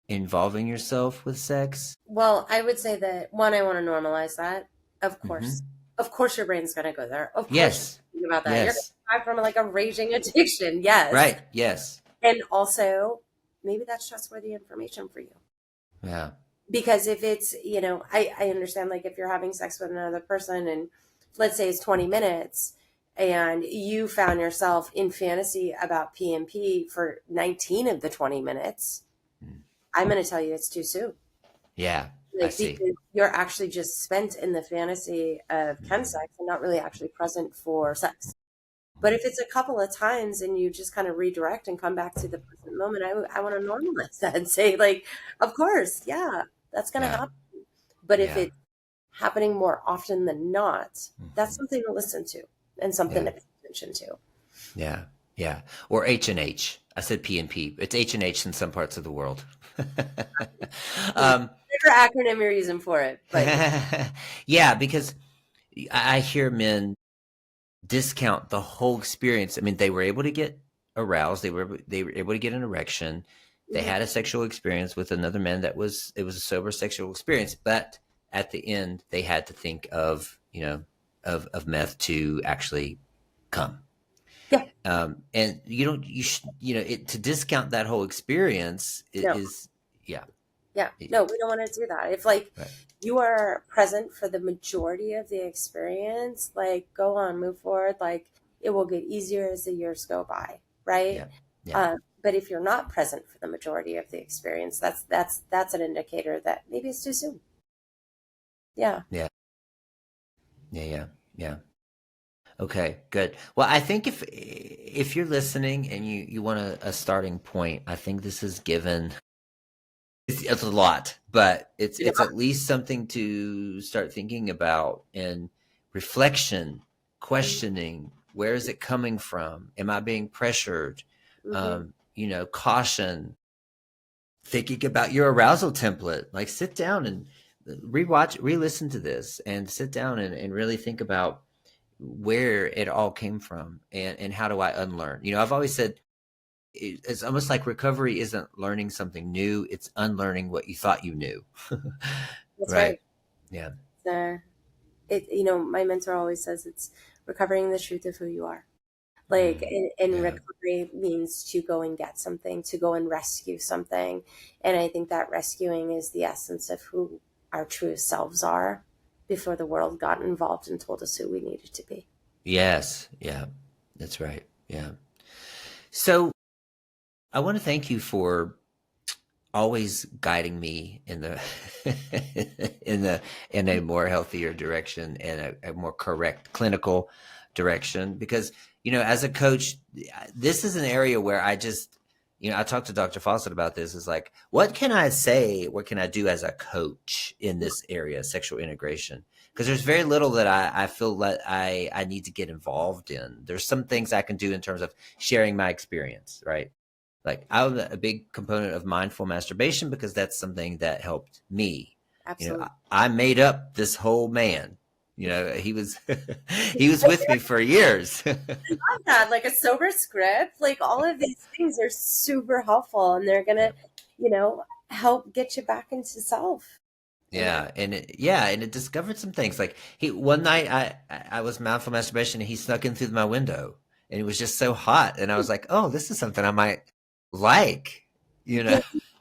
involving yourself with sex? Well, I would say that, one, I want to normalize that. Of course. Of course your brain's going to go there. Of course. Yes. You think about that. You're going Yes. to die from like a raging addiction. Yes. Right. Yes. And also, maybe that's trustworthy information for you. Yeah. Because if it's, I understand, like, if you're having sex with another person and let's say it's 20 minutes and you found yourself in fantasy about P&P for 19 of the 20 minutes, I'm going to tell you it's too soon. Yeah. Like, I see. because you're actually just spent in the fantasy of chemsex and not really actually present for sex. But if it's a couple of times and you just kind of redirect and come back to the present moment, I want to normalize that and say, like, of course, yeah, that's going to happen. But if it's happening more often than not, that's something to listen to and something to pay attention to. Yeah. Yeah. Or H&H. I said P&P. It's H&H in some parts of the world. Whatever acronym you're using for it. But yeah, because I hear men discount the whole experience. I mean, they were able to get aroused. They were able to get an erection. They had a sexual experience with another man it was a sober sexual experience, but at the end they had to think of, of meth to actually come. Yeah. And to discount that whole experience is. Yeah. No, we don't want to do that. If you are present for the majority of the experience, like, go on, move forward. Like, it will get easier as the years go by. Right. Yeah. But if you're not present for the majority of the experience, that's an indicator that maybe it's too soon. Yeah. Yeah. Okay, good. Well, I think if you're listening and you want a starting point, I think this is given. It's a lot, but it's at least something to start thinking about, and reflection, questioning. Where is it coming from? Am I being pressured? Caution. Thinking about your arousal template. Like, sit down and re-listen to this, and sit down and really think about where it all came from, and how do I unlearn? I've always said it's almost like recovery isn't learning something new, it's unlearning what you thought you knew. That's right. Yeah. My mentor always says it's recovering the truth of who you are. Like, in recovery means to go and get something, to go and rescue something. And I think that rescuing is the essence of who our true selves are before the world got involved and told us who we needed to be. Yes. Yeah, that's right. Yeah. So I want to thank you for always guiding me in a more healthier direction and a more correct clinical direction, because as a coach, this is an area where I just I talked to Dr. Fawcett about this. Is like, what can I say? What can I do as a coach in this area, sexual integration? Because there's very little that I feel that I need to get involved in. There's some things I can do in terms of sharing my experience, right? Like, I'm a big component of mindful masturbation because that's something that helped me. Absolutely. I made up this whole man. He was with me for years. I love that. Like, a sober script, like, all of these things are super helpful, and they're gonna, help get you back into self. Yeah, and it discovered some things. Like, one night I was mindful masturbation, and he snuck in through my window, and it was just so hot, and I was like, oh, this is something I might like.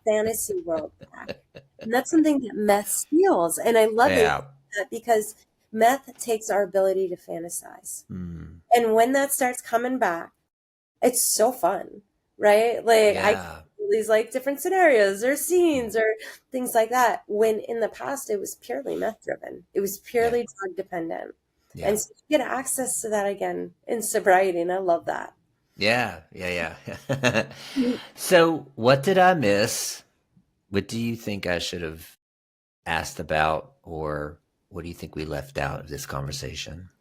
fantasy world back. And that's something that meth steals. And I love Yeah. that because meth takes our ability to fantasize. Mm. And when that starts coming back, it's so fun, right? Like I Yeah. these like different scenarios or scenes or things like that. When in the past it was purely meth driven. It was Yeah. purely drug dependent. Yeah. And so you get access to that again in sobriety, and I love that. Yeah. Yeah. Yeah. So, what did I miss? What do you think I should have asked about, or what do you think we left out of this conversation?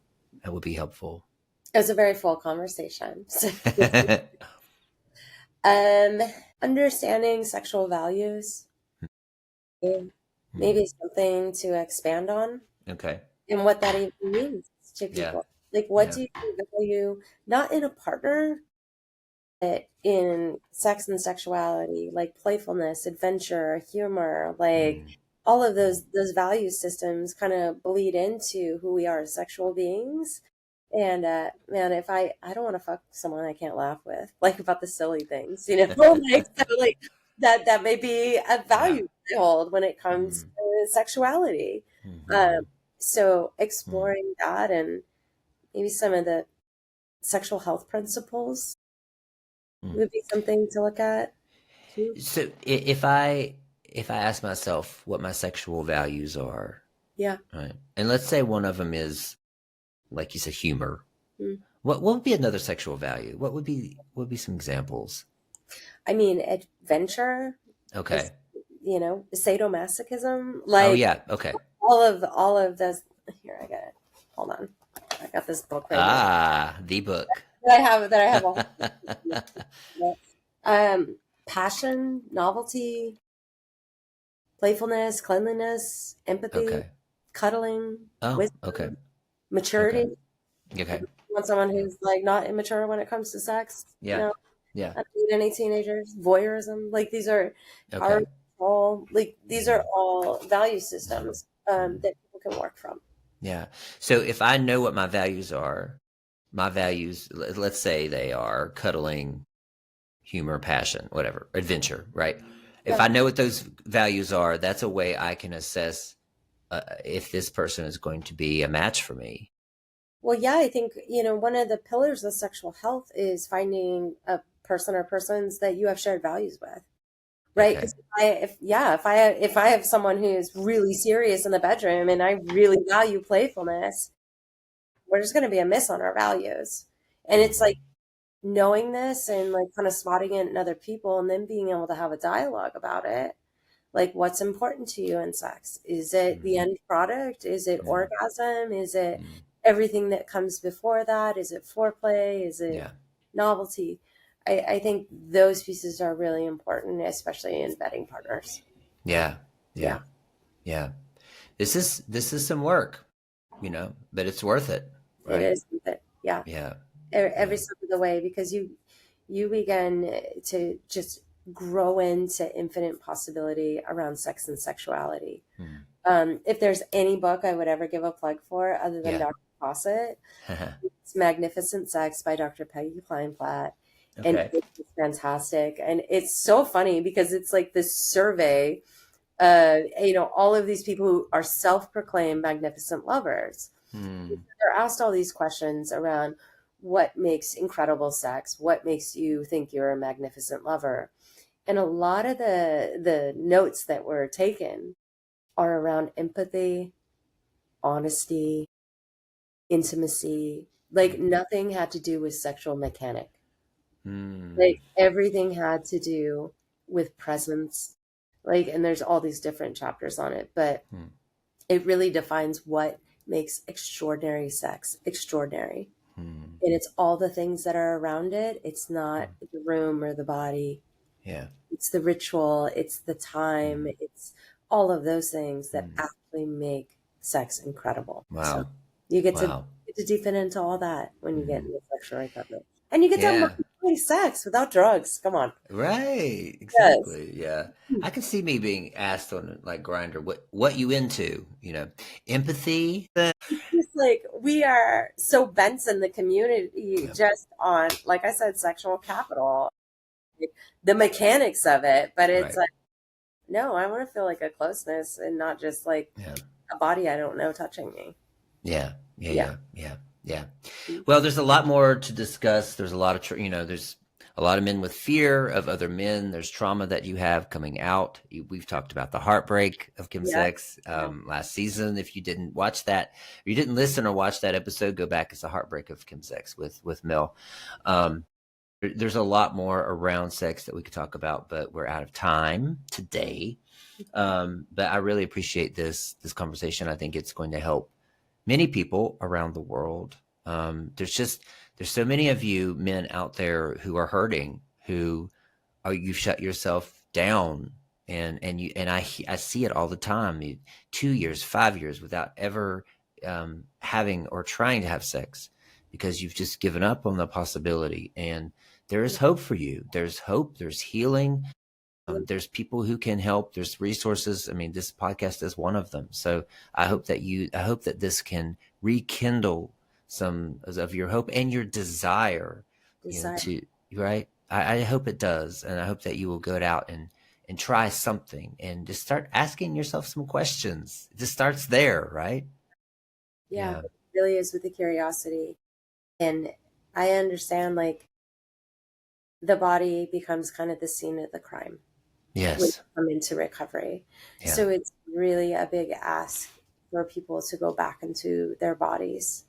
That would be helpful. It was a very full conversation. Understanding sexual values, maybe something to expand on, Okay. and what that even means to Yeah. people. Like, what Yeah. do you value, not in a partner, but in sex and sexuality, like playfulness, adventure, humor, like all of those value systems kind of bleed into who we are as sexual beings. And man, if I don't want to fuck someone I can't laugh with, like about the silly things, you know, like so like that may be a value I hold when it comes to sexuality. So exploring that and maybe some of the sexual health principles would be something to look at too. So, if I ask myself what my sexual values are, Yeah. right, and let's say one of them is, like you said, humor. Mm. What would be another sexual value? What would be some examples? I mean, adventure, Okay. you know, sadomasochism, Oh like yeah. Okay. all of those. Here, I got it. Hold on. I got this book right Ah, the book. here that I have all. Passion, novelty, playfulness, cleanliness, empathy, Okay. cuddling, Oh, wisdom, okay. maturity. Okay. You want someone who's like not immature when it comes to sex, you Yeah. know, Yeah. not to any teenagers, voyeurism. Like these are Okay. all like these are all value systems that people can work from. Yeah. So if I know what my values are, let's say they are cuddling, humor, passion, whatever, adventure, right? If I know what those values are, that's a way I can assess if this person is going to be a match for me. Well, yeah, I think, you know, one of the pillars of sexual health is finding a person or persons that you have shared values with. Right? Okay. Because if I have someone who's really serious in the bedroom and I really value playfulness, we're just going to be a miss on our values. And it's like knowing this and like kind of spotting it in other people and then being able to have a dialogue about it. Like, what's important to you in sex? Is it the end product? Is it orgasm? Is it everything that comes before that? Is it foreplay? Is it novelty? I think those pieces are really important, especially in vetting partners. Yeah. Yeah. Yeah. This is some work, but it's worth it. Right? It is, yeah. Yeah. Every step of the way, because you begin to just grow into infinite possibility around sex and sexuality. If there's any book I would ever give a plug for other than Dr. Fawcett, it's Magnificent Sex by Dr. Peggy Kleinplatt. And it's fantastic. And it's so funny because it's like this survey, all of these people who are self-proclaimed magnificent lovers. They're asked all these questions around what makes incredible sex, what makes you think you're a magnificent lover. And a lot of the notes that were taken are around empathy, honesty, intimacy. Like nothing had to do with sexual mechanic. Like everything had to do with presence. Like, and there's all these different chapters on it, but it really defines what makes extraordinary sex extraordinary. And it's all the things that are around it. It's not the room or the body. Yeah. It's the ritual. It's the time. It's all of those things that actually make sex incredible. Wow. So you get to deepen into all that when you get into sexual recovery. And you get to have sex without drugs. Come on. Right. Exactly. Yes. Yeah. I can see me being asked on like Grindr, what you into, empathy. It's like we are so bent in the community just on, like I said, sexual capital, the mechanics of it. But it's like No, I want to feel like a closeness and not just like Yeah. a body I don't know touching me. Yeah. Yeah. Yeah. Yeah. Yeah. Yeah. Well, there's a lot more to discuss. There's a lot of, there's a lot of men with fear of other men. There's trauma that you have coming out. We've talked about the heartbreak of Yeah. chemsex last season. If you didn't watch that, or you didn't listen or watch that episode, go back. It's the heartbreak of chemsex with Mel. There's a lot more around sex that we could talk about, but we're out of time today. But I really appreciate this conversation. I think it's going to help many people around the world. There's so many of you men out there who are hurting, who are, you've shut yourself down, and I see it all the time. 2 years, 5 years without ever having or trying to have sex because you've just given up on the possibility. And there is hope for you. There's hope. There's healing. There's people who can help. There's resources. I mean, this podcast is one of them. So I hope that this can rekindle some of your hope and your desire, right? I hope it does. And I hope that you will go out and try something and just start asking yourself some questions. It just starts there, right? Yeah. It really is with the curiosity. And I understand like the body becomes kind of the scene of the crime. Yes. When you come into recovery. Yeah. So it's really a big ask for people to go back into their bodies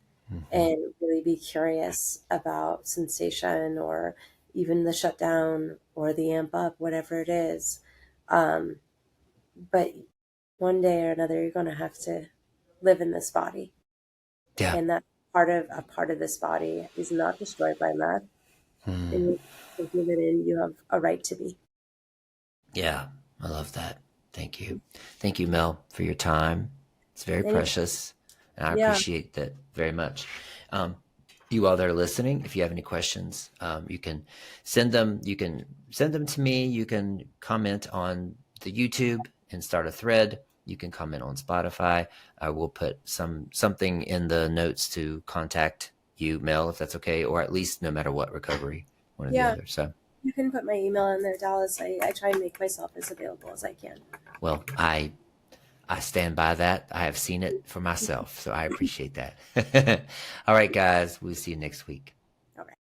and really be curious about sensation or even the shutdown or the amp up, whatever it is. But one day or another, you're going to have to live in this body. Yeah. And that a part of this body is not destroyed by meth. And you have a right to be. Yeah, I love that. Thank you. Thank you, Mel, for your time. It's very precious, and I appreciate that very much. You all that are listening, if you have any questions, you can send them. You can send them to me. You can comment on the YouTube and start a thread. You can comment on Spotify. I will put something in the notes to contact you, Mel, if that's okay, or at least no matter what, recovery, one or the other. So. You can put my email in there, Dallas. I try and make myself as available as I can. Well, I stand by that. I have seen it for myself, so I appreciate that. All right, guys. We'll see you next week.